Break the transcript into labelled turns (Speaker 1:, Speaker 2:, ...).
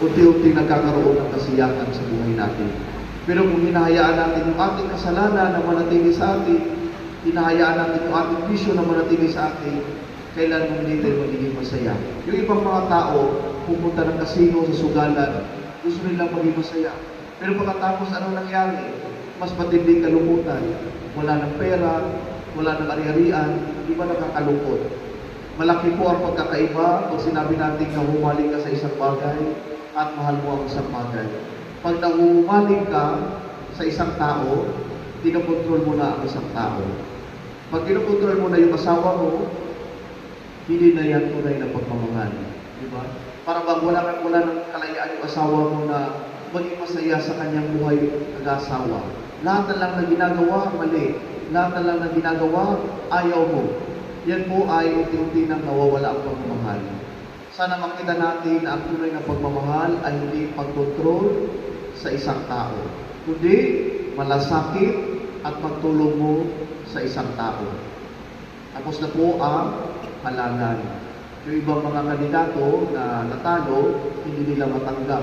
Speaker 1: unti-unti nagkakaroon ng kasiyahan sa buhay natin. Pero kung hinahayaan natin yung ating kasalanan na manatili sa atin, hinahayaan natin yung ating bisyo na manatili sa atin, kailan mo hindi tayo magiging masaya. Yung ibang mga tao, pupunta ng kasino sa sugalan, gusto nilang maging masaya. Pero pagkatapos ano nangyari? Mas matinding kalungkutan. Wala ng pera, wala ng ari-arian, di ba nakakalungkot? Malaki po ang pagkakaiba pag sinabi natin na humaling ka sa isang bagay at mahal mo ang isang bagay. Pag nahuhumaling ka sa isang tao, dinokontrol mo na ang isang tao. Pag dinokontrol mo na yung asawa mo, hindi na yan tunay na pagmamahal. Di ba? Parang bang wala ng kalayaan yung asawa mo na maging masaya sa kanyang buhay nag-asawa. Lahat na lang na ginagawa, mali. Lahat na lang na ginagawa, ayaw mo. Yan po ay unti-unti nang nawawala ang pagmamahal. Sana makita natin na ang tunay na pagmamahal ay hindi pagkontrol sa isang tao, kundi malasakit at pagtulong mo sa isang tao. Tapos na po ang halalan. Yung ibang mga kandidato na natalo, hindi nila matanggap